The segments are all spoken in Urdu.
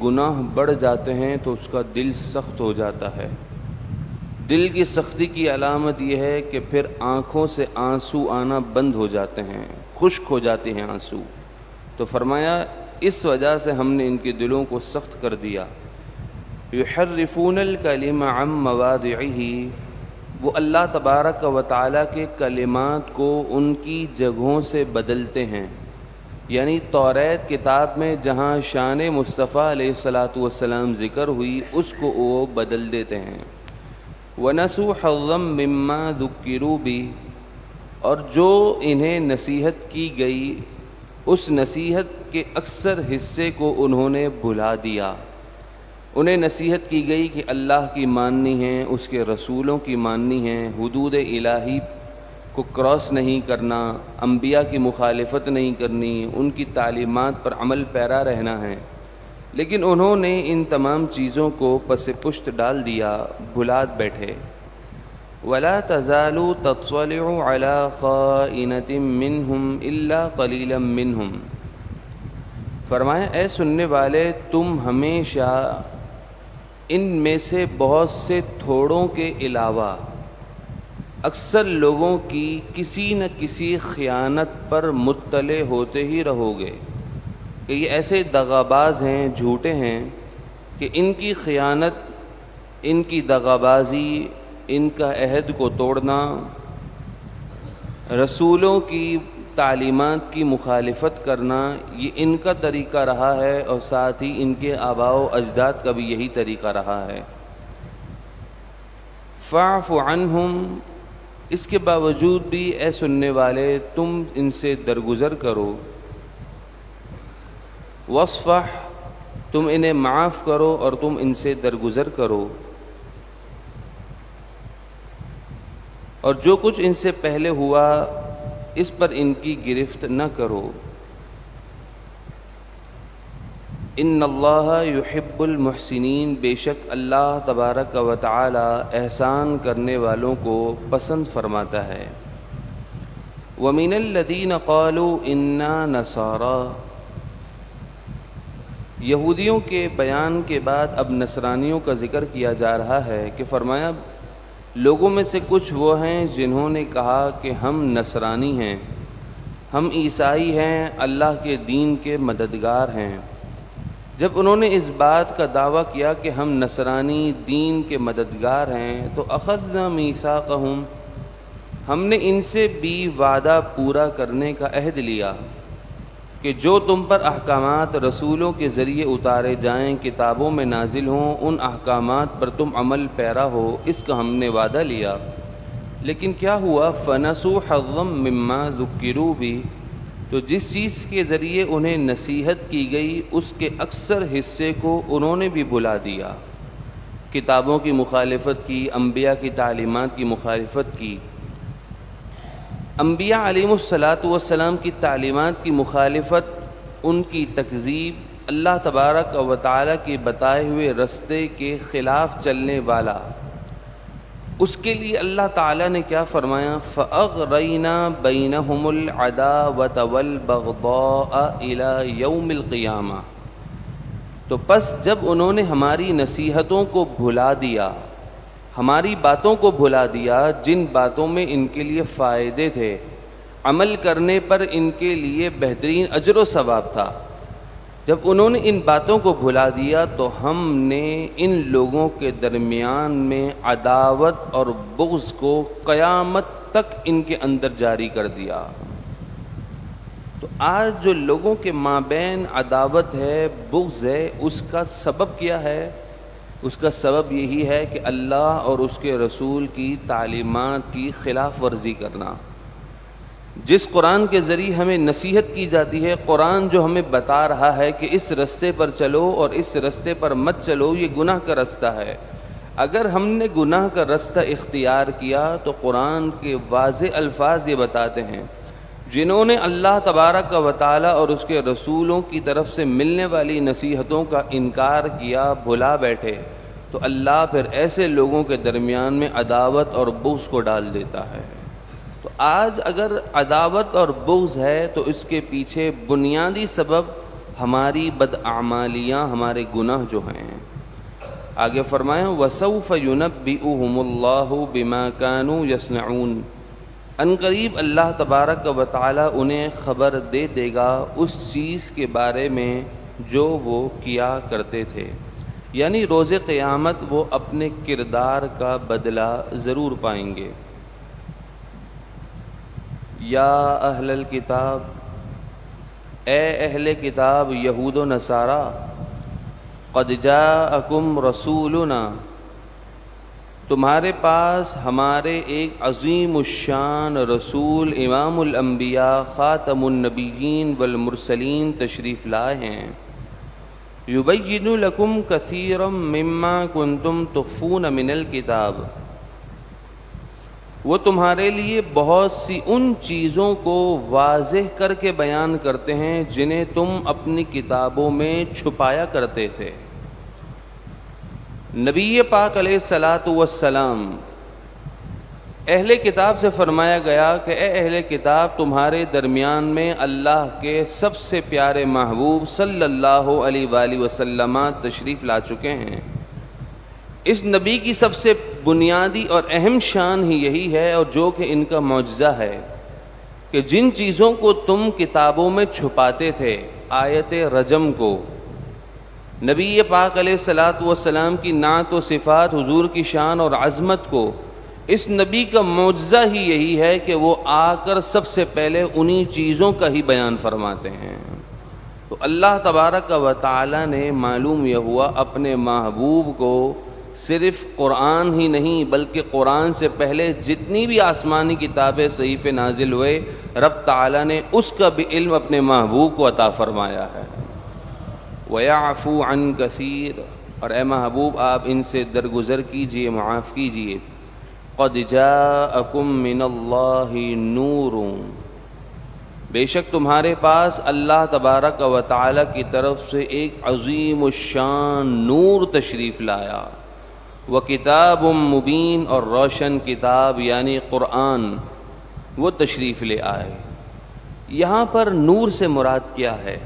گناہ بڑھ جاتے ہیں تو اس کا دل سخت ہو جاتا ہے۔ دل کی سختی کی علامت یہ ہے کہ پھر آنکھوں سے آنسو آنا بند ہو جاتے ہیں، خشک ہو جاتے ہیں آنسو۔ تو فرمایا اس وجہ سے ہم نے ان کے دلوں کو سخت کر دیا۔ یحرفون الکلم عن مواضعہ، وہ اللہ تبارک و تعالیٰ کے کلمات کو ان کی جگہوں سے بدلتے ہیں، یعنی توریت کتاب میں جہاں شان مصطفیٰ علیہ الصلاۃ والسلام ذکر ہوئی اس کو وہ بدل دیتے ہیں۔ وَنَسُوا حَظًّا مِّمَّا ذُكِّرُوا بِهِ، اور جو انہیں نصیحت کی گئی اس نصیحت کے اکثر حصے کو انہوں نے بھلا دیا۔ انہیں نصیحت کی گئی کہ اللہ کی ماننی ہے، اس کے رسولوں کی ماننی ہے، حدود الہی کو کراس نہیں کرنا، انبیاء کی مخالفت نہیں کرنی، ان کی تعلیمات پر عمل پیرا رہنا ہے، لیکن انہوں نے ان تمام چیزوں کو پس پشت ڈال دیا، بھلا بیٹھے۔ وَلَا تَزَالُ تَطَّلِعُ عَلَىٰ خَائِنَةٍ مِّنْهُمْ إِلَّا قَلِيلًا مِّنْهُمْ، فرمایا اے سننے والے تم ہمیشہ ان میں سے بہت سے تھوڑوں کے علاوہ اکثر لوگوں کی کسی نہ کسی خیانت پر مطلع ہوتے ہی رہو گے کہ یہ ایسے دغاباز ہیں، جھوٹے ہیں کہ ان کی خیانت، ان کی دغابازی، ان کا عہد کو توڑنا، رسولوں کی تعلیمات کی مخالفت کرنا، یہ ان کا طریقہ رہا ہے، اور ساتھ ہی ان کے آباء و اجداد کا بھی یہی طریقہ رہا ہے۔ فاعف عنہم، اس کے باوجود بھی اے سننے والے تم ان سے درگزر کرو۔ واصفح، تم انہیں معاف کرو اور تم ان سے درگزر کرو، اور جو کچھ ان سے پہلے ہوا اس پر ان کی گرفت نہ کرو۔ ان اللہ یحب المحسنین، بے شک اللہ تبارک و تعالی احسان کرنے والوں کو پسند فرماتا ہے۔ وَمِنَ الَّذِينَ قَالُوا إِنَّا نَصَارَىٰ، یہودیوں کے بیان کے بعد اب نصرانیوں کا ذکر کیا جا رہا ہے کہ فرمایا لوگوں میں سے کچھ وہ ہیں جنہوں نے کہا کہ ہم نصرانی ہیں، ہم عیسائی ہیں، اللہ کے دین کے مددگار ہیں۔ جب انہوں نے اس بات کا دعویٰ کیا کہ ہم نصرانی دین کے مددگار ہیں تو اخذنا میثاقہم، ہم نے ان سے بھی وعدہ پورا کرنے کا عہد لیا کہ جو تم پر احکامات رسولوں کے ذریعے اتارے جائیں، کتابوں میں نازل ہوں، ان احکامات پر تم عمل پیرا ہو، اس کا ہم نے وعدہ لیا۔ لیکن کیا ہوا؟ فَنَسُوا حَظًّا مِّمَّا ذُكِّرُوا بِهِ، تو جس چیز کے ذریعے انہیں نصیحت کی گئی اس کے اکثر حصے کو انہوں نے بھی بھلا دیا۔ کتابوں کی مخالفت کی، انبیاء کی تعلیمات کی مخالفت کی، انبیاء علیہ الصلاۃ والسلام کی تعلیمات کی مخالفت، ان کی تکذیب، اللہ تبارک و تعالیٰ کے بتائے ہوئے رستے کے خلاف چلنے والا، اس کے لیے اللہ تعالیٰ نے کیا فرمایا؟ فَأَغْرَيْنَا بَيْنَهُمُ الْعَدَاوَةَ وَالْبَغْضَاءَ إِلَى يَوْمِ الْقِيَامَةِ، تو پس جب انہوں نے ہماری نصیحتوں کو بھلا دیا، ہماری باتوں کو بھلا دیا، جن باتوں میں ان کے لیے فائدے تھے، عمل کرنے پر ان کے لیے بہترین اجر و ثواب تھا، جب انہوں نے ان باتوں کو بھلا دیا تو ہم نے ان لوگوں کے درمیان میں عداوت اور بغض کو قیامت تک ان کے اندر جاری کر دیا۔ تو آج جو لوگوں کے مابین عداوت ہے، بغض ہے، اس کا سبب کیا ہے؟ اس کا سبب یہی ہے کہ اللہ اور اس کے رسول کی تعلیمات کی خلاف ورزی کرنا۔ جس قرآن کے ذریعے ہمیں نصیحت کی جاتی ہے، قرآن جو ہمیں بتا رہا ہے کہ اس رستے پر چلو اور اس رستے پر مت چلو، یہ گناہ کا رستہ ہے، اگر ہم نے گناہ کا رستہ اختیار کیا تو قرآن کے واضح الفاظ یہ بتاتے ہیں جنہوں نے اللہ تبارک و تعالیٰ اور اس کے رسولوں کی طرف سے ملنے والی نصیحتوں کا انکار کیا، بھلا بیٹھے، تو اللہ پھر ایسے لوگوں کے درمیان میں عداوت اور بغض کو ڈال دیتا ہے۔ تو آج اگر عداوت اور بغض ہے تو اس کے پیچھے بنیادی سبب ہماری بداعمالیاں، ہمارے گناہ جو ہیں۔ آگے فرمایا وَسَوْفَ يُنَبِّئُهُمُ اللَّهُ بِمَا كَانُوا يَصْنَعُونَ، ان قریب اللہ تبارک و تعالی انہیں خبر دے دے گا اس چیز کے بارے میں جو وہ کیا کرتے تھے، یعنی روز قیامت وہ اپنے کردار کا بدلہ ضرور پائیں گے۔ یا اہل الکتاب، اے اہل کتاب یہود و نصارا، قد جاءکم رسولنا، تمہارے پاس ہمارے ایک عظیم الشان رسول امام الانبیاء خاتم النبیین والمرسلین تشریف لائے ہیں۔ یبین لکم کثیرا مما کنتم تخفون من الکتاب، وہ تمہارے لیے بہت سی ان چیزوں کو واضح کر کے بیان کرتے ہیں جنہیں تم اپنی کتابوں میں چھپایا کرتے تھے۔ نبی پاک علیہ الصلاۃ والسلام اہل کتاب سے فرمایا گیا کہ اے اہل کتاب، تمہارے درمیان میں اللہ کے سب سے پیارے محبوب صلی اللہ علیہ وآلہ وسلم تشریف لا چکے ہیں۔ اس نبی کی سب سے بنیادی اور اہم شان ہی یہی ہے، اور جو کہ ان کا معجزہ ہے، کہ جن چیزوں کو تم کتابوں میں چھپاتے تھے، آیت رجم کو، نبی پاک علیہ الصلاۃ والسلام کی نعت و صفات، حضور کی شان اور عظمت کو، اس نبی کا معجزہ ہی یہی ہے کہ وہ آ کر سب سے پہلے انہی چیزوں کا ہی بیان فرماتے ہیں۔ تو اللہ تبارک و تعالی نے، معلوم یہ ہوا، اپنے محبوب کو صرف قرآن ہی نہیں بلکہ قرآن سے پہلے جتنی بھی آسمانی کتابیں صحیفے نازل ہوئے، رب تعالی نے اس کا بھی علم اپنے محبوب کو عطا فرمایا ہے۔ وَيَعْفُو عَنْ كَثِيرٍ، اور اے محبوب آپ ان سے درگزر کیجئے، معاف کیجئے۔ قَدْ جَاءَكُم مِّنَ اللَّهِ نُورٌ، بے شک تمہارے پاس اللہ تبارک و تعالی کی طرف سے ایک عظیم الشان نور تشریف لایا۔ وَكِتَابٌ مُبِينٌ، اور روشن کتاب یعنی قرآن وہ تشریف لے آئے۔ یہاں پر نور سے مراد کیا ہے؟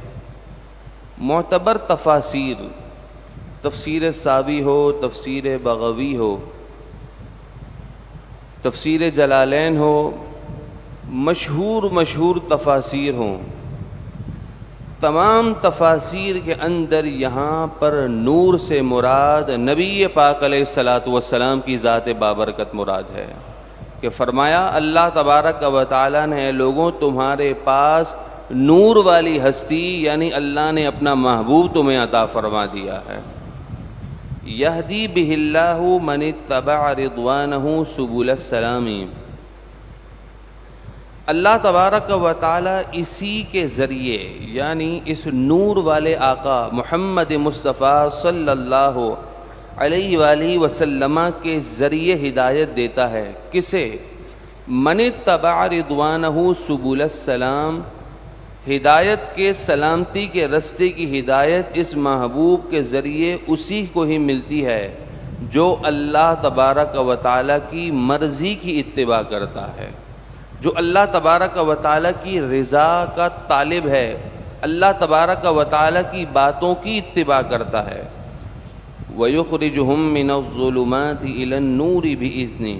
معتبر تفاسیر، تفسیر ساوی ہو، تفسیر بغوی ہو، تفسیر جلالین ہو، مشہور تفاسیر ہوں، تمام تفاسیر کے اندر یہاں پر نور سے مراد نبی پاک علیہ الصلاۃ والسلام کی ذات بابرکت مراد ہے، کہ فرمایا اللہ تبارک و تعالیٰ نے، اے لوگوں تمہارے پاس نور والی ہستی یعنی اللہ نے اپنا محبوب تمہیں عطا فرما دیا ہے۔ یہدی بہ اللہ من اتبع رضوانہ سبل السلام، اللہ تبارک و تعالی اسی کے ذریعے یعنی اس نور والے آقا محمد مصطفیٰ صلی اللہ علیہ وآلہ وسلم کے ذریعے ہدایت دیتا ہے۔ کسے؟ من اتبع رضوانہ سبل السلام، ہدایت کے، سلامتی کے رستے کی ہدایت اس محبوب کے ذریعے اسی کو ہی ملتی ہے جو اللہ تبارک و تعالیٰ کی مرضی کی اتباع کرتا ہے، جو اللہ تبارک و تعالیٰ کی رضا کا طالب ہے، اللہ تبارک و تعالیٰ کی باتوں کی اتباع کرتا ہے۔ وَيُخْرِجُهُم مِّنَ الظُّلُمَاتِ إِلَى النُّورِ بِإِذْنِهِ،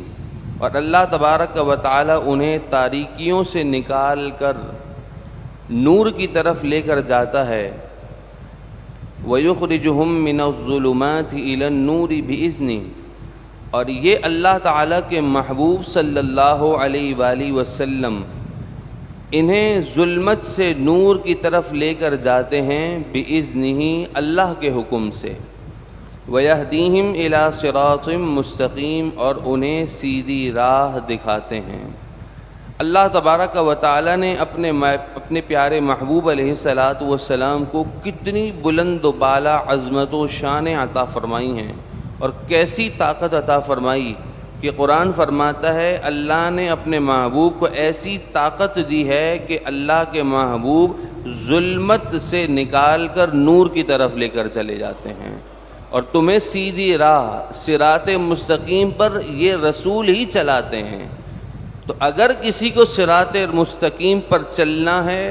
اور اللہ تبارک و تعالیٰ انہیں تاریکیوں سے نکال کر نور کی طرف لے کر جاتا ہے۔ وَيُخْرِجُهُم مِّنَ الظُّلُمَاتِ إِلَى النُّورِ بِإِذْنِهِ، اور یہ اللہ تعالیٰ کے محبوب صلی اللہ علیہ وآلہ وسلم انہیں ظلمت سے نور کی طرف لے کر جاتے ہیں، بِإِذْنِهِ، اللہ کے حکم سے۔ وَيَهْدِيهِمْ إِلَى صِرَاطٍ مُسْتَقِيمٍ، اور انہیں سیدھی راہ دکھاتے ہیں۔ اللہ تبارک و تعالیٰ نے اپنے پیارے محبوب علیہ الصلاۃ والسلام کو کتنی بلند و بالا عظمت و شان عطا فرمائی ہیں، اور کیسی طاقت عطا فرمائی کہ قرآن فرماتا ہے اللہ نے اپنے محبوب کو ایسی طاقت دی ہے کہ اللہ کے محبوب ظلمت سے نکال کر نور کی طرف لے کر چلے جاتے ہیں، اور تمہیں سیدھی راہ، صراط مستقیم پر یہ رسول ہی چلاتے ہیں۔ تو اگر کسی کو صراط مستقیم پر چلنا ہے،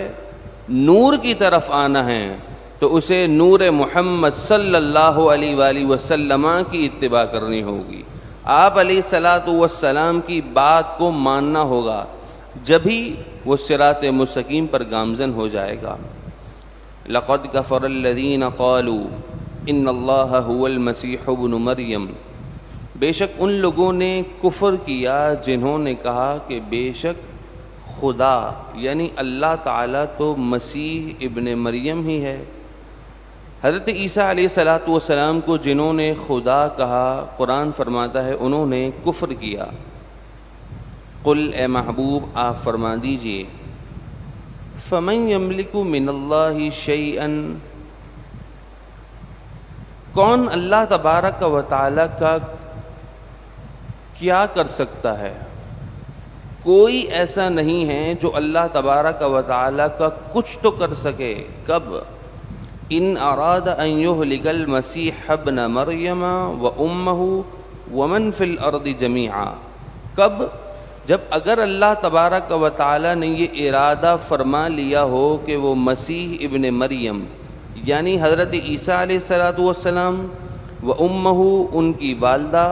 نور کی طرف آنا ہے، تو اسے نور محمد صلی اللہ علیہ وآلہ وسلم کی اتباع کرنی ہوگی، آپ علیہ الصلاۃ والسلام کی بات کو ماننا ہوگا، جبھی وہ صراط مستقیم پر گامزن ہو جائے گا۔ لقد کفر الذین قالوا ان اللہ هو المسیح ابن مریم، بے شک ان لوگوں نے کفر کیا جنہوں نے کہا کہ بے شک خدا یعنی اللہ تعالیٰ تو مسیح ابن مریم ہی ہے۔ حضرت عیسیٰ علیہ الصلاۃ والسلام کو جنہوں نے خدا کہا، قرآن فرماتا ہے انہوں نے کفر کیا۔ قل اے محبوب آپ فرما دیجئے، فمن یملک من اللہ شیئا، کون اللہ تبارک و تعالی کا کیا کر سکتا ہے؟ کوئی ایسا نہیں ہے جو اللہ تبارک و تعالی کا کچھ تو کر سکے۔ کب؟ ان اراد ان یہلک المسیح ابن مریم و امہ ومن فی الارض جمیعا، کب؟ جب اگر اللہ تبارک و تعالی نے یہ ارادہ فرما لیا ہو کہ وہ مسیح ابن مریم یعنی حضرت عیسیٰ علیہ الصلاۃ والسلام و امہ ان کی والدہ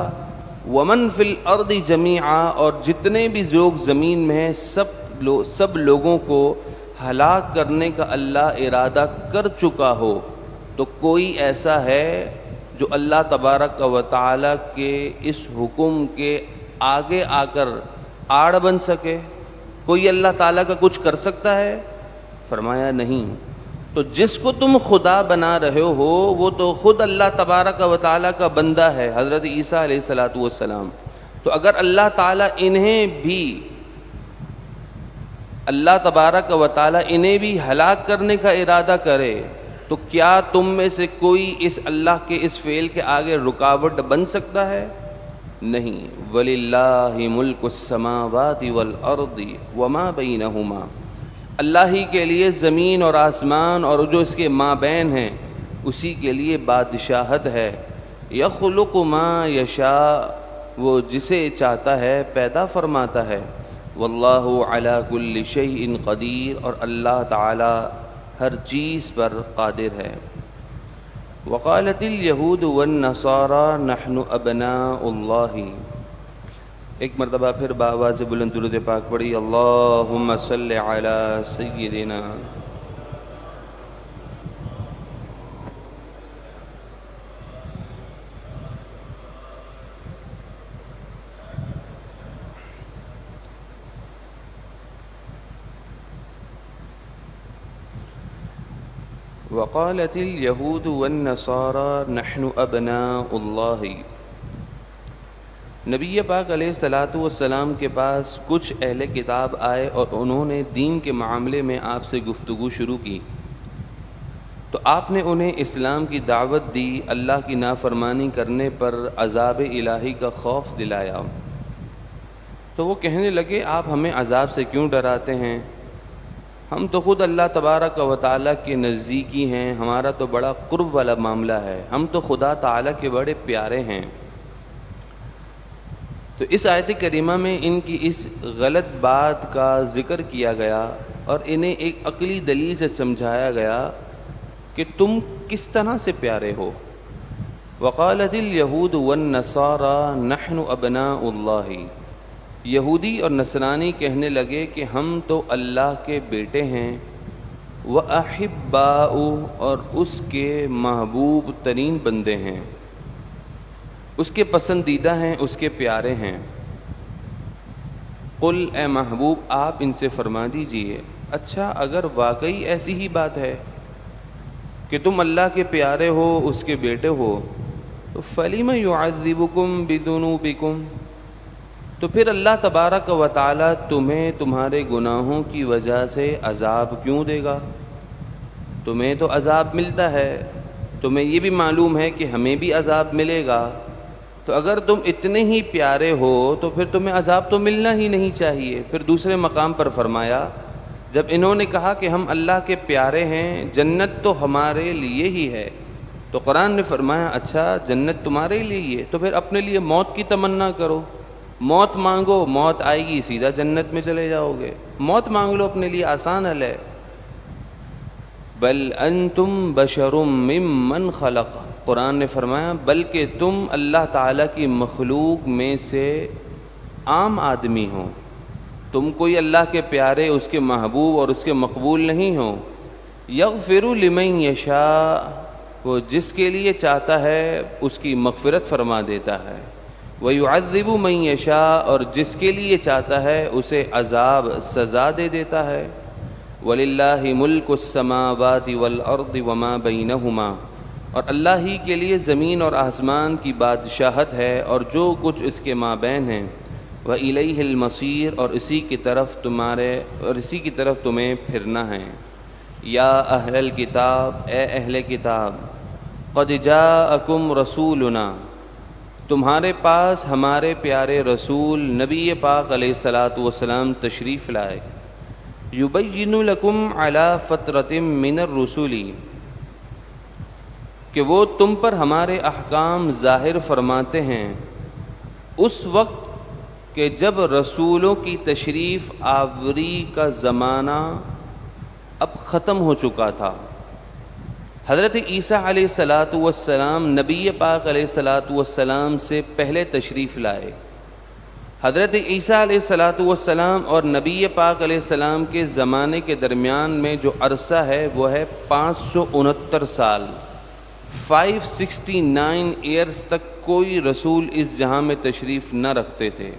ومن فی الارض جمیعا اور جتنے بھی لوگ زمین میں ہیں سب لوگوں کو ہلاک کرنے کا اللہ ارادہ کر چکا ہو، تو کوئی ایسا ہے جو اللہ تبارک و تعالی کے اس حکم کے آگے آ کر آڑ بن سکے؟ کوئی اللہ تعالیٰ کا کچھ کر سکتا ہے؟ فرمایا نہیں۔ تو جس کو تم خدا بنا رہے ہو وہ تو خود اللہ تبارک و تعالیٰ کا بندہ ہے، حضرت عیسیٰ علیہ الصلاۃ والسلام۔ تو اگر اللہ تعالیٰ اللہ تبارک و تعالیٰ انہیں بھی ہلاک کرنے کا ارادہ کرے تو کیا تم میں سے کوئی اس اللہ کے اس فعل کے آگے رکاوٹ بن سکتا ہے؟ نہیں۔ وَلِلَّهِ مُلْكُ السَّمَاوَاتِ وَالْأَرْضِ وَمَا بَيْنَهُمَا، اللہ ہی کے لیے زمین اور آسمان اور جو اس کے مابین ہیں اسی کے لیے بادشاہت ہے۔ يَخْلُقُ مَا يَشَاءُ، وہ جسے چاہتا ہے پیدا فرماتا ہے۔ واللہ علی کل شیء قدیر، اور اللہ تعالی ہر چیز پر قادر ہے۔ وقالت الیہود والنصارى نحن ابناء اللہ، ایک مرتبہ پھر بآواز بلند درود پاک پڑھی، اللہم صلی علی سیدنا۔ وقالت الیہود والنصارى نحن ابناء اللہ، نبی پاک علیہ الصلاۃ والسلام کے پاس کچھ اہل کتاب آئے اور انہوں نے دین کے معاملے میں آپ سے گفتگو شروع کی، تو آپ نے انہیں اسلام کی دعوت دی، اللہ کی نافرمانی کرنے پر عذاب الہی کا خوف دلایا۔ تو وہ کہنے لگے آپ ہمیں عذاب سے کیوں ڈراتے ہیں؟ ہم تو خود اللہ تبارک و تعالیٰ کے نزدیکی ہیں، ہمارا تو بڑا قرب والا معاملہ ہے، ہم تو خدا تعالیٰ کے بڑے پیارے ہیں۔ تو اس آیت کریمہ میں ان کی اس غلط بات کا ذکر کیا گیا اور انہیں ایک عقلی دلیل سے سمجھایا گیا کہ تم کس طرح سے پیارے ہو۔ وقالت الیہود والنصارى نحن ابناء اللہ، یہودی اور نصرانی کہنے لگے کہ ہم تو اللہ کے بیٹے ہیں، وَأَحِبَّاؤُ، اور اس کے محبوب ترین بندے ہیں، اس کے پسندیدہ ہیں، اس کے پیارے ہیں۔ قل اے محبوب آپ ان سے فرما دیجئے، اچھا اگر واقعی ایسی ہی بات ہے کہ تم اللہ کے پیارے ہو، اس کے بیٹے ہو، تو فَلِمَ يُعَذِّبُكُمْ بِذُنُوبِكُمْ، تو پھر اللہ تبارک و تعالیٰ تمہیں تمہارے گناہوں کی وجہ سے عذاب کیوں دے گا؟ تمہیں تو عذاب ملتا ہے، تمہیں یہ بھی معلوم ہے کہ ہمیں بھی عذاب ملے گا، تو اگر تم اتنے ہی پیارے ہو تو پھر تمہیں عذاب تو ملنا ہی نہیں چاہیے۔ پھر دوسرے مقام پر فرمایا، جب انہوں نے کہا کہ ہم اللہ کے پیارے ہیں، جنت تو ہمارے لیے ہی ہے، تو قرآن نے فرمایا اچھا جنت تمہارے لیے ہی ہے، تو پھر اپنے لیے موت کی تمنا کرو، موت مانگو، موت آئے گی سیدھا جنت میں چلے جاؤ گے، موت مانگ لو اپنے لیے، آسان حل ہے۔ بل انتم بشر ممن خلق، قرآن نے فرمایا بلکہ تم اللہ تعالیٰ کی مخلوق میں سے عام آدمی ہو، تم کوئی اللہ کے پیارے، اس کے محبوب اور اس کے مقبول نہیں ہو۔ یغفر لمن یشاء، وہ جس کے لیے چاہتا ہے اس کی مغفرت فرما دیتا ہے، ویعذب من یشاء، اور جس کے لیے چاہتا ہے اسے عذاب سزا دے دیتا ہے۔ وَلِلَّهِ مُلْكُ السَّمَاوَاتِ وَالْأَرْضِ وَمَا بَيْنَهُمَا، اور اللہ ہی کے لیے زمین اور آسمان کی بادشاہت ہے اور جو کچھ اس کے مابین ہیں۔ وَإِلَيْهِ الْمَصِيرُ، اور اسی کی طرف تمہیں پھرنا ہے۔ یا اہل الکتاب، اے اہل کتاب، قد جاءکم رسولنا، تمہارے پاس ہمارے پیارے رسول نبی پاک علیہ الصلاۃ والسلام تشریف لائے۔ یبین لکم علی فترۃ من الرسل، کہ وہ تم پر ہمارے احکام ظاہر فرماتے ہیں اس وقت کہ جب رسولوں کی تشریف آوری کا زمانہ اب ختم ہو چکا تھا۔ حضرت عیسیٰ علیہ الصلاۃ والسلام نبی پاک علیہ الصلاۃ والسلام سے پہلے تشریف لائے۔ حضرت عیسیٰ علیہ الصلاۃ والسلام اور نبی پاک علیہ السلام کے زمانے کے درمیان میں جو عرصہ ہے وہ ہے 569 سال۔ 569 ایئرز تک کوئی رسول اس جہاں میں تشریف نہ رکھتے تھے۔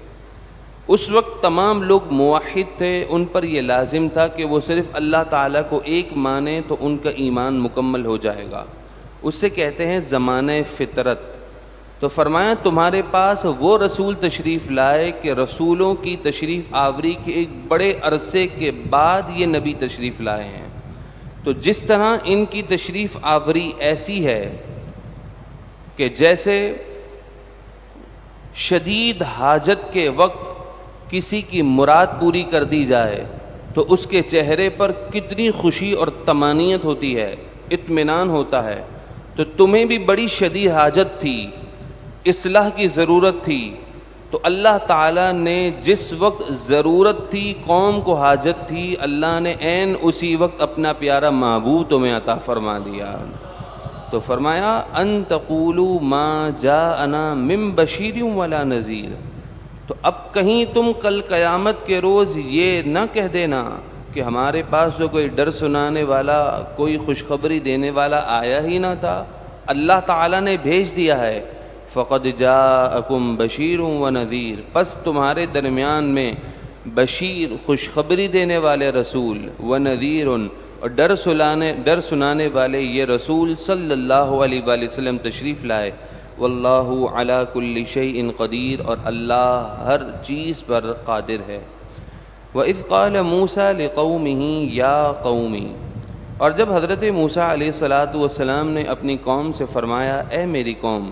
اس وقت تمام لوگ موحد تھے، ان پر یہ لازم تھا کہ وہ صرف اللہ تعالیٰ کو ایک مانے تو ان کا ایمان مکمل ہو جائے گا۔ اس سے کہتے ہیں زمانہ فطرت۔ تو فرمایا تمہارے پاس وہ رسول تشریف لائے کہ رسولوں کی تشریف آوری کے ایک بڑے عرصے کے بعد یہ نبی تشریف لائے ہیں۔ تو جس طرح ان کی تشریف آوری ایسی ہے کہ جیسے شدید حاجت کے وقت کسی کی مراد پوری کر دی جائے تو اس کے چہرے پر کتنی خوشی اور طمانینت ہوتی ہے، اطمینان ہوتا ہے۔ تو تمہیں بھی بڑی شدید حاجت تھی، اصلاح کی ضرورت تھی، تو اللہ تعالیٰ نے جس وقت ضرورت تھی، قوم کو حاجت تھی، اللہ نے عین اسی وقت اپنا پیارا محبوب تمہیں عطا فرما دیا۔ تو فرمایا ان تقولوا ما جاءنا من بشیر ولا نذیر، تو اب کہیں تم کل قیامت کے روز یہ نہ کہہ دینا کہ ہمارے پاس تو کوئی ڈر سنانے والا، کوئی خوشخبری دینے والا آیا ہی نہ تھا، اللہ تعالیٰ نے بھیج دیا ہے۔ فقد جاءکم بشیر و نذیر، پس تمہارے درمیان میں بشیر خوشخبری دینے والے رسول، و نذیر اور ڈر سنانے والے یہ رسول صلی اللہ علیہ وآلہ وسلم تشریف لائے۔ واللہ علی کل شیء قدیر، اور اللہ ہر چیز پر قادر ہے۔ وَإِذْ قَالَ مُوسَىٰ لِقَوْمِهِ يَا قَوْمِ، اور جب حضرت موسیٰ علیہ الصلاۃ والسلام نے اپنی قوم سے فرمایا اے میری قوم،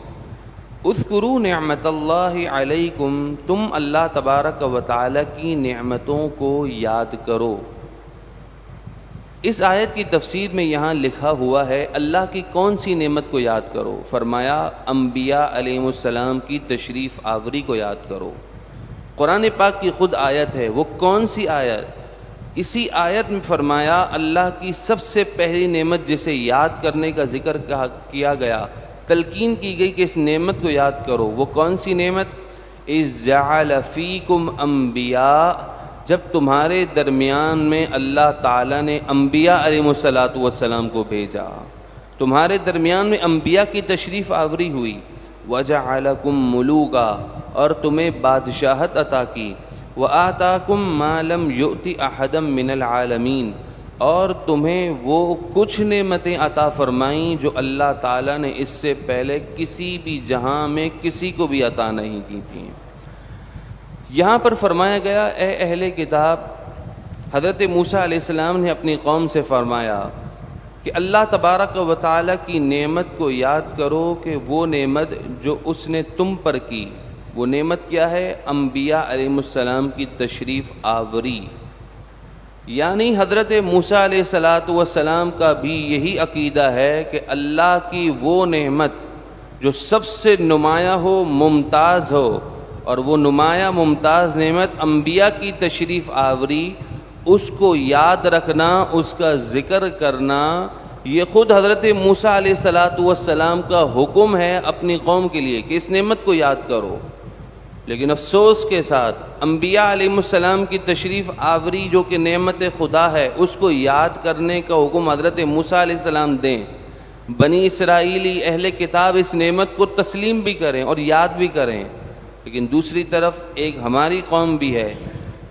اذکروا نعمت اللہ علیکم، تم اللہ تبارک و تعالی کی نعمتوں کو یاد کرو۔ اس آیت کی تفسیر میں یہاں لکھا ہوا ہے اللہ کی کون سی نعمت کو یاد کرو؟ فرمایا انبیاء علیہ السلام کی تشریف آوری کو یاد کرو۔ قرآن پاک کی خود آیت ہے، وہ کون سی آیت؟ اسی آیت میں فرمایا اللہ کی سب سے پہلی نعمت جسے یاد کرنے کا ذکر کیا گیا، تلقین کی گئی کہ اس نعمت کو یاد کرو۔ وہ کون سی نعمت؟ اذ جعل فیکم انبیاء، جب تمہارے درمیان میں اللہ تعالیٰ نے انبیاء علیہ الصلاۃ والسلام کو بھیجا، تمہارے درمیان میں انبیاء کی تشریف آوری ہوئی۔ وجعلکم ملوکا، اور تمہیں بادشاہت عطا کی۔ وآتاکم ما لم یؤت احدا من العالمین، اور تمہیں وہ کچھ نعمتیں عطا فرمائیں جو اللہ تعالیٰ نے اس سے پہلے کسی بھی جہاں میں کسی کو بھی عطا نہیں کی تھیں۔ یہاں پر فرمایا گیا اے اہل کتاب، حضرت موسیٰ علیہ السلام نے اپنی قوم سے فرمایا کہ اللہ تبارک و تعالیٰ کی نعمت کو یاد کرو کہ وہ نعمت جو اس نے تم پر کی، وہ نعمت کیا ہے؟ انبیاء علیہ السلام کی تشریف آوری۔ یعنی حضرت موسیٰ علیہ السلام کا بھی یہی عقیدہ ہے کہ اللہ کی وہ نعمت جو سب سے نمایاں ہو، ممتاز ہو، اور وہ نمایاں ممتاز نعمت انبیاء کی تشریف آوری، اس کو یاد رکھنا، اس کا ذکر کرنا، یہ خود حضرت موسیٰ علیہ السلام کا حکم ہے اپنی قوم کے لیے کہ اس نعمت کو یاد کرو، لیکن افسوس کے ساتھ انبیاء علیہ السلام کی تشریف آوری جو کہ نعمت خدا ہے اس کو یاد کرنے کا حکم حضرت موسیٰ علیہ السلام دیں، بنی اسرائیلی اہل کتاب اس نعمت کو تسلیم بھی کریں اور یاد بھی کریں، لیکن دوسری طرف ایک ہماری قوم بھی ہے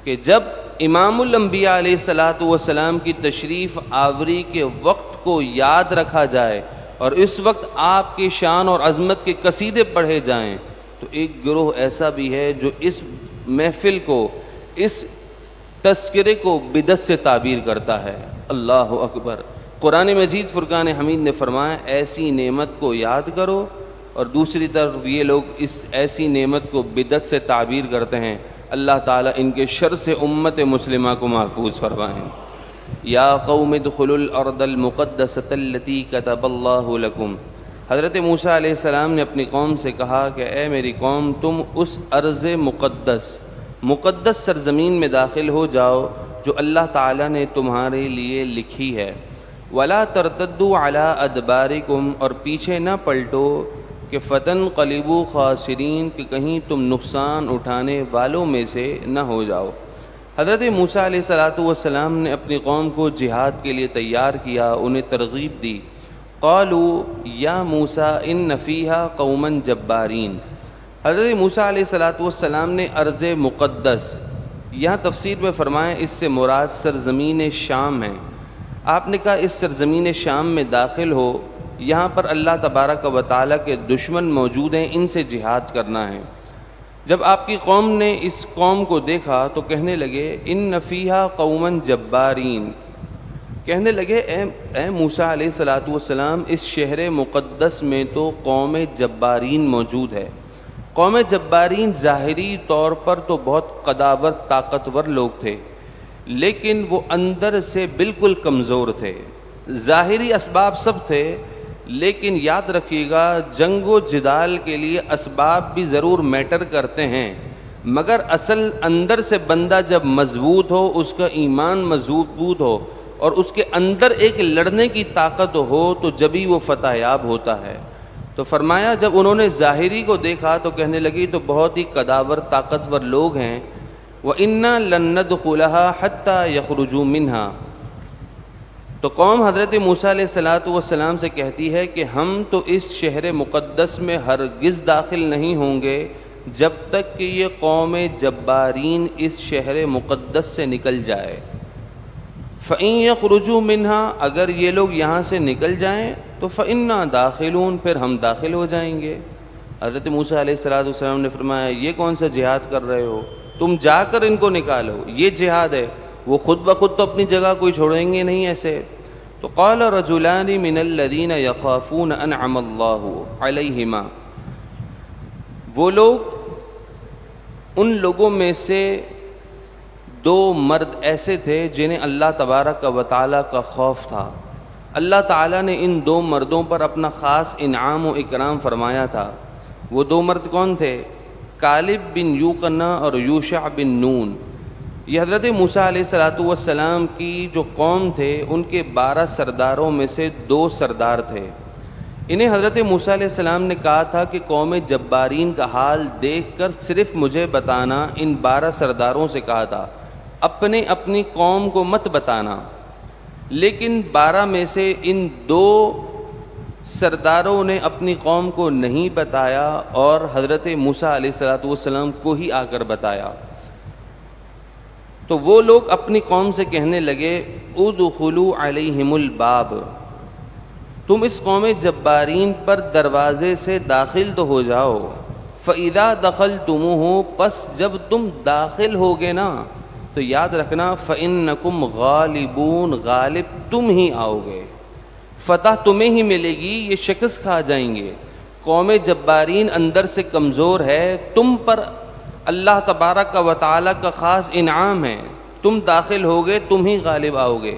کہ جب امام الانبیاء علیہ السلام کی تشریف آوری کے وقت کو یاد رکھا جائے اور اس وقت آپ کی شان اور عظمت کے قصیدے پڑھے جائیں، تو ایک گروہ ایسا بھی ہے جو اس محفل کو، اس تذکرے کو بدعت سے تعبیر کرتا ہے۔ اللہ اکبر۔ قرآن مجید فرقان حمید نے فرمایا ایسی نعمت کو یاد کرو، اور دوسری طرف یہ لوگ اس ایسی نعمت کو بدعت سے تعبیر کرتے ہیں۔ اللہ تعالیٰ ان کے شر سے امت مسلمہ کو محفوظ فرمائیں۔ یا قوم ادخلوا الارض المقدسۃ التی کتب اللہ لکم، حضرت موسیٰ علیہ السلام نے اپنی قوم سے کہا کہ اے میری قوم، تم اس ارض مقدس سرزمین میں داخل ہو جاؤ جو اللہ تعالیٰ نے تمہارے لیے لکھی ہے۔ ولا ترتدوا علی ادبارکم، اور پیچھے نہ پلٹو کہ فتنقلبوا خاسرین، کہ کہیں تم نقصان اٹھانے والوں میں سے نہ ہو جاؤ۔ حضرت موسیٰ علیہ السلام نے اپنی قوم کو جہاد کے لیے تیار کیا، انہیں ترغیب دی۔ قالوا یا موسیٰ ان فیہا قوما جبارین، حضرت موسیٰ علیہ السلام نے ارض مقدس، یہاں تفسیر میں فرمائیں اس سے مراد سرزمین شام ہے۔ آپ نے کہا اس سرزمین شام میں داخل ہو، یہاں پر اللہ تبارک و تعالیٰ کے دشمن موجود ہیں، ان سے جہاد کرنا ہے۔ جب آپ کی قوم نے اس قوم کو دیکھا تو کہنے لگے ان فیہا قوما جبارین، کہنے لگے اے موسیٰ علیہ السلام، اس شہر مقدس میں تو قوم جبارین موجود ہے۔ قوم جبارین ظاہری طور پر تو بہت قداور طاقتور لوگ تھے، لیکن وہ اندر سے بالکل کمزور تھے۔ ظاہری اسباب سب تھے، لیکن یاد رکھیے گا جنگ و جدال کے لیے اسباب بھی ضرور میٹر کرتے ہیں، مگر اصل اندر سے بندہ جب مضبوط ہو، اس کا ایمان مضبوط ہو اور اس کے اندر ایک لڑنے کی طاقت ہو تو جبھی وہ فتح یاب ہوتا ہے۔ تو فرمایا جب انہوں نے ظاہری کو دیکھا تو کہنے لگی تو بہت ہی قداور طاقتور لوگ ہیں۔ وَإِنَّا لَن نَّدْخُلَهَا حَتَّى يَخْرُجُوا مِنْهَا، تو قوم حضرت موسیٰ علیہ السلام سے کہتی ہے کہ ہم تو اس شہر مقدس میں ہرگز داخل نہیں ہوں گے جب تک کہ یہ قوم جبارین اس شہر مقدس سے نکل جائے۔ فَإِن يَخْرُجُوا مِنْهَا، اگر یہ لوگ یہاں سے نکل جائیں تو فَإِنَّا دَاخِلُونَ، پھر ہم داخل ہو جائیں گے۔ حضرت موسیٰ علیہ السلام نے فرمایا یہ کون سا جہاد کر رہے ہو، تم جا کر ان کو نکالو، یہ جہاد ہے، وہ خود بخود تو اپنی جگہ کوئی چھوڑیں گے نہیں ایسے۔ تو قال رجلان من الذین یخافون انعم اللہ علیہما، وہ لوگ ان لوگوں میں سے دو مرد ایسے تھے جنہیں اللہ تبارک و تعالیٰ کا خوف تھا۔ اللہ تعالیٰ نے ان دو مردوں پر اپنا خاص انعام و اکرام فرمایا تھا۔ وہ دو مرد کون تھے؟ کالب بن یوقنا اور یوشع بن نون۔ یہ حضرت موسیٰ علیہ السلام کی جو قوم تھے ان کے 12 سرداروں میں سے 2 سردار تھے۔ انہیں حضرت موسیٰ علیہ السلام نے کہا تھا کہ قوم جبارین کا حال دیکھ کر صرف مجھے بتانا، ان 12 سرداروں سے کہا تھا، اپنی قوم کو مت بتانا۔ لیکن 12 میں سے ان 2 سرداروں نے اپنی قوم کو نہیں بتایا اور حضرت موسیٰ علیہ السلام کو ہی آ کر بتایا۔ تو وہ لوگ اپنی قوم سے کہنے لگے ادخلوا علیہم الباب، تم اس قوم جبارین پر دروازے سے داخل تو ہو جاؤ۔ فَإِذَا دَخَلْتُمُوهُ، پس جب تم داخل ہوگے نا تو یاد رکھنا فَإِنَّكُمْ غَالِبُونَ، غالب تم ہی آؤ گے، فتح تمہیں ہی ملے گی، یہ شکست کھا جائیں گے۔ قوم جبارین اندر سے کمزور ہے، تم پر اللہ تبارک و تعالیٰ کا خاص انعام ہے، تم داخل ہوگے تم ہی غالب آؤ گے۔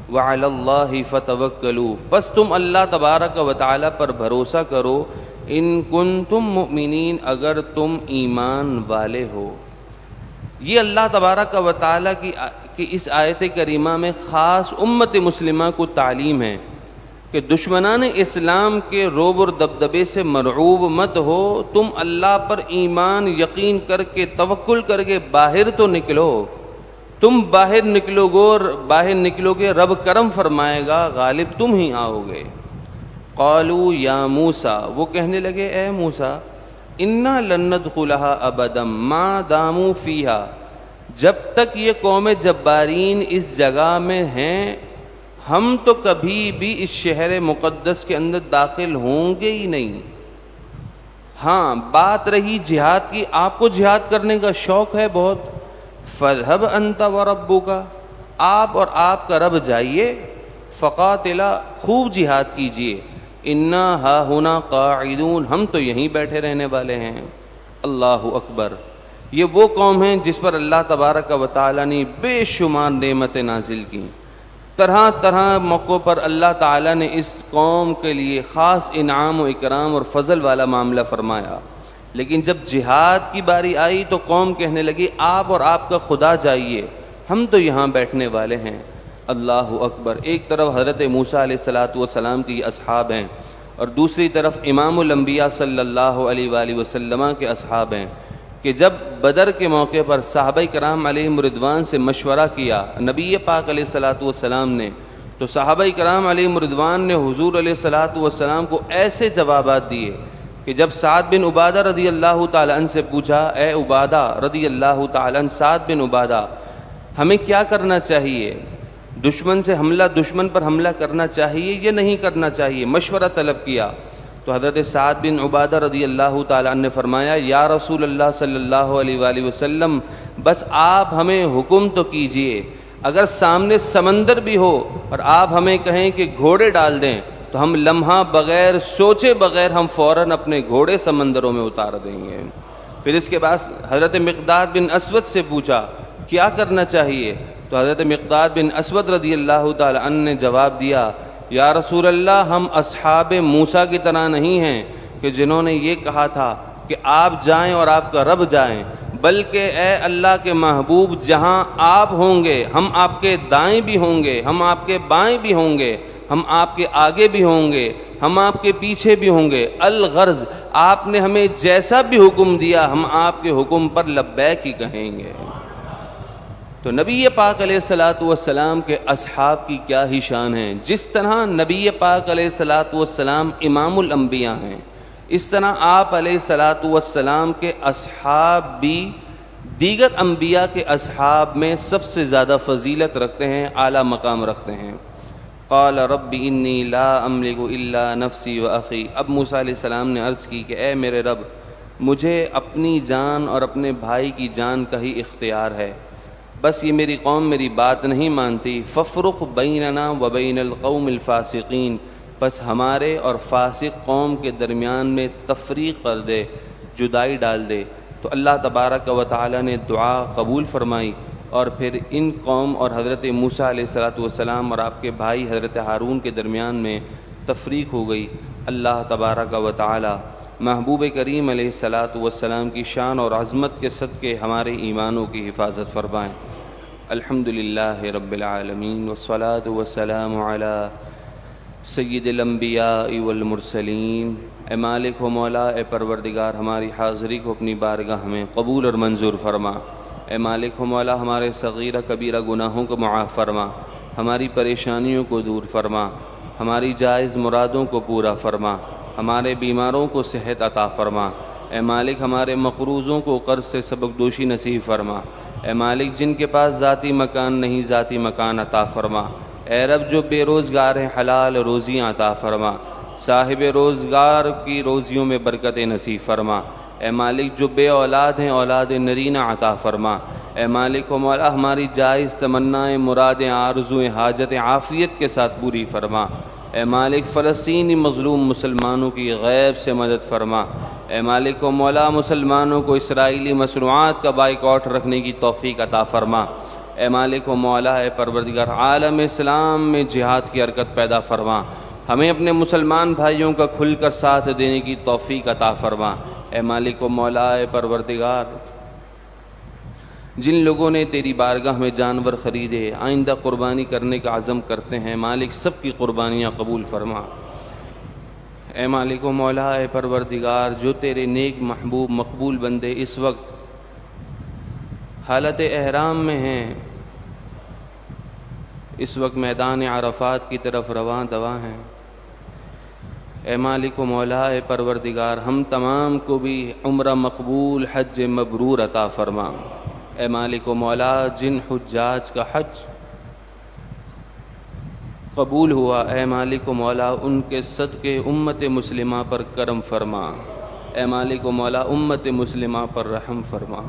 وَعَلَى اللَّهِ فَتَوَكَّلُوا، بس تم اللہ تبارک و تعالیٰ پر بھروسہ کرو، ان کنتم مؤمنین، اگر تم ایمان والے ہو۔ یہ اللہ تبارک و تعالیٰ کی اس آیت کریمہ میں خاص امت مسلمہ کو تعلیم ہے کہ دشمنان اسلام کے روب اور دبدبے سے مرعوب مت ہو، تم اللہ پر ایمان یقین کر کے توکل کر کے باہر تو نکلو، تم باہر نکلو گے رب کرم فرمائے گا، غالب تم ہی آؤ گے۔ قالوا یا موسیٰ، وہ کہنے لگے اے موسیٰ، انا لن ندخلها ابدا ما داموا فیہا، جب تک یہ قوم جبارین اس جگہ میں ہیں ہم تو کبھی بھی اس شہر مقدس کے اندر داخل ہوں گے ہی نہیں۔ ہاں بات رہی جہاد کی، آپ کو جہاد کرنے کا شوق ہے بہت، فاذهب انت وربک، آپ اور آپ کا رب جائیے، فقاتلا، خوب جہاد کیجئے، انا ہاہنا قاعدون، ہم تو یہیں بیٹھے رہنے والے ہیں۔ اللہ اکبر۔ یہ وہ قوم ہیں جس پر اللہ تبارک و تعالیٰ نے بے شمار نعمتیں نازل کی، طرح طرح موقعوں پر اللہ تعالیٰ نے اس قوم کے لیے خاص انعام و اکرام اور فضل والا معاملہ فرمایا، لیکن جب جہاد کی باری آئی تو قوم کہنے لگی آپ اور آپ کا خدا جائیے، ہم تو یہاں بیٹھنے والے ہیں۔ اللہ اکبر۔ ایک طرف حضرت موسیٰ علیہ السلام کی اصحاب ہیں اور دوسری طرف امام الانبیاء صلی اللہ علیہ وآلہ وسلم کے اصحاب ہیں، کہ جب بدر کے موقع پر صحابہ کرام علیہم رضوان سے مشورہ کیا نبی پاک علیہ السلام نے، تو صحابہ کرام علیہم رضوان نے حضور علیہ السلام کو ایسے جوابات دیے کہ جب سعد بن عبادہ رضی اللہ تعالیٰ عنہ سے پوچھا، اے عبادہ رضی اللہ تعالیٰ عنہ، سعد بن عبادہ، ہمیں کیا کرنا چاہیے؟ دشمن پر حملہ کرنا چاہیے یا نہیں کرنا چاہیے؟ مشورہ طلب کیا تو حضرت سعد بن عبادہ رضی اللہ تعالیٰ عنہ نے فرمایا، یا رسول اللہ صلی اللہ علیہ وآلہ وسلم، بس آپ ہمیں حکم تو کیجئے، اگر سامنے سمندر بھی ہو اور آپ ہمیں کہیں کہ گھوڑے ڈال دیں تو ہم لمحہ بغیر سوچے بغیر ہم فوراً اپنے گھوڑے سمندروں میں اتار دیں گے۔ پھر اس کے بعد حضرت مقداد بن اسود سے پوچھا کیا کرنا چاہیے، تو حضرت مقداد بن اسود رضی اللہ تعالیٰ عنہ نے جواب دیا، یا رسول اللہ، ہم اصحاب موسیٰ کی طرح نہیں ہیں کہ جنہوں نے یہ کہا تھا کہ آپ جائیں اور آپ کا رب جائیں، بلکہ اے اللہ کے محبوب، جہاں آپ ہوں گے ہم آپ کے دائیں بھی ہوں گے، ہم آپ کے بائیں بھی ہوں گے، ہم آپ کے آگے بھی ہوں گے، ہم آپ کے پیچھے بھی ہوں گے، الغرض آپ نے ہمیں جیسا بھی حکم دیا ہم آپ کے حکم پر لبیک ہی کہیں گے۔ تو نبی پاک علیہ السلام کے اصحاب کی کیا ہی شان ہے، جس طرح نبی پاک علیہ السلام امام الانبیاء ہیں، اس طرح آپ علیہ السلام کے اصحاب بھی دیگر انبیاء کے اصحاب میں سب سے زیادہ فضیلت رکھتے ہیں، اعلیٰ مقام رکھتے ہیں۔ قال رب انی لا املک الا نفسی و اخی، اب موسیٰ علیہ السلام نے عرض کی کہ اے میرے رب، مجھے اپنی جان اور اپنے بھائی کی جان کا ہی اختیار ہے، بس یہ میری قوم میری بات نہیں مانتی، فافرق بیننا و بین القوم الفاسقین، بس ہمارے اور فاسق قوم کے درمیان میں تفریق کر دے، جدائی ڈال دے۔ تو اللہ تبارک و تعالی نے دعا قبول فرمائی، اور پھر ان قوم اور حضرت موسیٰ علیہ السلام اور آپ کے بھائی حضرت ہارون کے درمیان میں تفریق ہو گئی۔ اللہ تبارک و تعالی محبوب کریم علیہ السلام کی شان اور عظمت کے صدقے ہمارے ایمانوں کی حفاظت فرمائیں۔ الحمدللہ رب العالمین والصلاة والسلام علی سید الانبیاء والمرسلین۔ اے مالک و مولا، اے پروردگار، ہماری حاضری کو اپنی بارگاہ میں قبول اور منظور فرما۔ اے مالک و مولا، ہمارے صغیرہ کبیرہ گناہوں کو معاف فرما، ہماری پریشانیوں کو دور فرما، ہماری جائز مرادوں کو پورا فرما، ہمارے بیماروں کو صحت عطا فرما۔ اے مالک، ہمارے مقروضوں کو قرض سے سبق دوشی نصیب فرما۔ اے مالک، جن کے پاس ذاتی مکان نہیں، ذاتی مکان عطا فرما۔ اے رب، جو بے روزگار ہیں حلال روزیاں عطا فرما، صاحب روزگار کی روزیوں میں برکت نصیب فرما۔ اے مالک، جو بے اولاد ہیں اولاد نرینہ عطا فرما۔ اے مالک و مولا، ہماری جائز تمنائیں، مرادیں، آرزویں، حاجتیں عافیت کے ساتھ پوری فرما۔ اے مالک، فلسطینی مظلوم مسلمانوں کی غیب سے مدد فرما۔ اے مالک و مولا، مسلمانوں کو اسرائیلی مصنوعات کا بائیکاٹ رکھنے کی توفیق عطا فرما۔ اے مالک و مولا، اے پروردگار، عالم اسلام میں جہاد کی حرکت پیدا فرما، ہمیں اپنے مسلمان بھائیوں کا کھل کر ساتھ دینے کی توفیق عطا فرما۔ اے مالک و مولا، اے پروردگار، جن لوگوں نے تیری بارگاہ میں جانور خریدے، آئندہ قربانی کرنے کا عزم کرتے ہیں، مالک سب کی قربانیاں قبول فرما۔ اے مالک و مولا، اے پروردگار، جو تیرے نیک محبوب مقبول بندے اس وقت حالت احرام میں ہیں، اس وقت میدان عرفات کی طرف رواں دواں ہیں، اے مالک و مولا، اے پروردگار، ہم تمام کو بھی عمرہ مقبول، حج مبرور عطا فرما۔ اے مالک و مولا، جن حجاج کا حج قبول ہوا، اے مالک و مولا، ان کے صدقے امت مسلمہ پر کرم فرما۔ اے مالک و مولا، امت مسلمہ پر رحم فرما۔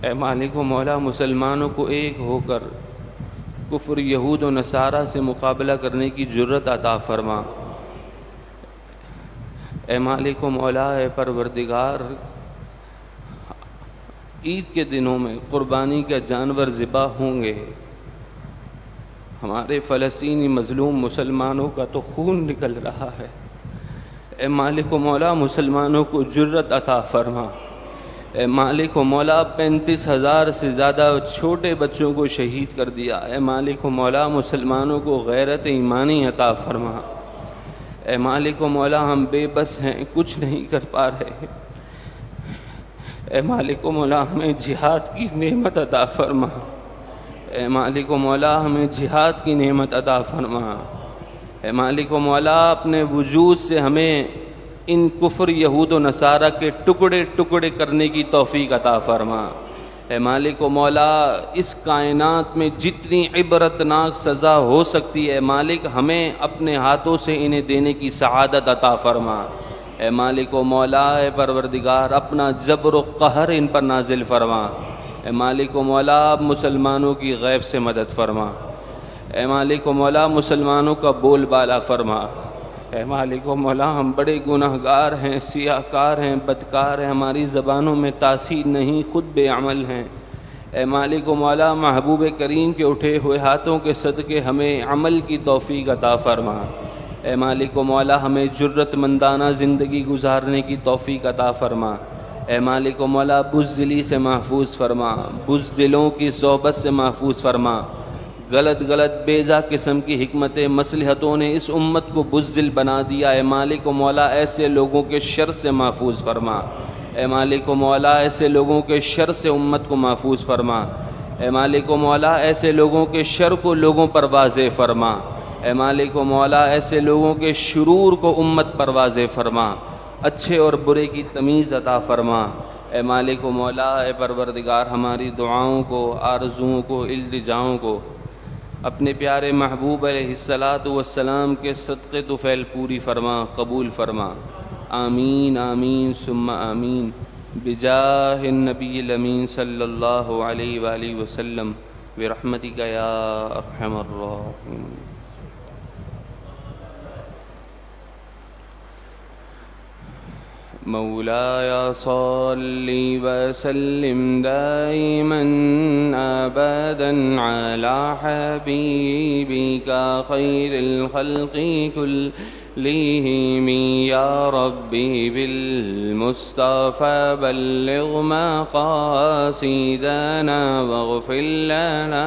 اے مالک و مولا، مسلمانوں کو ایک ہو کر کفر یہود و نصارہ سے مقابلہ کرنے کی جرت عطا فرما۔ اے مالک و مولا، اے پروردگار، عید کے دنوں میں قربانی کا جانور ذبح ہوں گے، ہمارے فلسطینی مظلوم مسلمانوں کا تو خون نکل رہا ہے، اے مالک و مولا، مسلمانوں کو جرت عطا فرما۔ اے مالک و مولا، 35,000 سے زیادہ چھوٹے بچوں کو شہید کر دیا، اے مالک و مولا، مسلمانوں کو غیرت ایمانی عطا فرما۔ اے مالک و مولا، ہم بے بس ہیں، کچھ نہیں کر پا رہے، اے مالک و مولا، ہمیں جہاد کی نعمت عطا فرما۔ اے مالک و مولا، ہمیں جہاد کی نعمت عطا فرما۔ اے مالک و مولا، اپنے وجود سے ہمیں ان کفر یہود و نصارہ کے ٹکڑے ٹکڑے کرنے کی توفیق عطا فرما۔ اے مالک و مولا، اس کائنات میں جتنی عبرتناک سزا ہو سکتی ہے، مالک ہمیں اپنے ہاتھوں سے انہیں دینے کی سعادت عطا فرما۔ اے مالک و مولا، اے پروردگار، اپنا جبر و قہر ان پر نازل فرما۔ اے مالک و مولا، مسلمانوں کی غیب سے مدد فرما۔ اے مالک و مولا، مسلمانوں کا بول بالا فرما۔ اے مالک و مولا، ہم بڑے گناہگار ہیں، سیاہ کار ہیں، بدکار ہیں، ہماری زبانوں میں تاثیر نہیں، خود بے عمل ہیں۔ اے مالک و مولا، محبوب کریم کے اٹھے ہوئے ہاتھوں کے صدقے ہمیں عمل کی توفیق عطا فرما۔ اے مالک و مولا، ہمیں جرت مندانہ زندگی گزارنے کی توفیق عطا فرما۔ اے مالک و مولا، بزدلی سے محفوظ فرما، بزدلوں کی صحبت سے محفوظ فرما۔ غلط بیزا قسم کی حکمت مصلحتوں نے اس امت کو بزدل بنا دیا، اے مالک و مولا، ایسے لوگوں کے شر سے محفوظ فرما۔ اے مالک و مولا، ایسے لوگوں کے شر سے امت کو محفوظ فرما۔ اے مالک و مولا، ایسے لوگوں کے شر کو لوگوں پر واضح فرما۔ اے مالک و مولا، ایسے لوگوں کے شرور کو امت پر واضح فرما، اچھے اور برے کی تمیز عطا فرما۔ اے مالک و مولا، اے پروردگار، ہماری دعاؤں کو، آرزوؤں کو، التجاؤں کو اپنے پیارے محبوب علیہ الصلاۃ والسلام کے صدقے طفیل پوری فرما، قبول فرما۔ آمین آمین ثم آمین، بجاہ النبی الامین صلی اللہ علیہ وآلہ وسلم، برحمتک یا ارحم الراحمین۔ مولاي صل وسلم دائما أبدا على حبيبك خير الخلق كلهم يا ربي بالمصطفى بلغ مقاصدنا واغفر لنا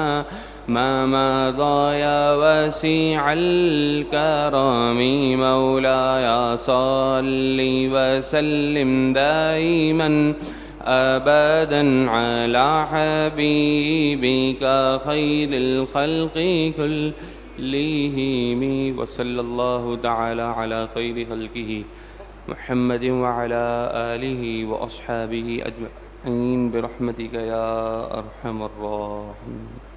ما مضى يا واسع الكرم مولاي صل وسلم دائما أبدا على حبيبك خير الخلق كلهم وصلى الله تعالى على خير خلقه محمد وعلى آله وأصحابه أجمعين برحمتك يا أرحم الراحمين۔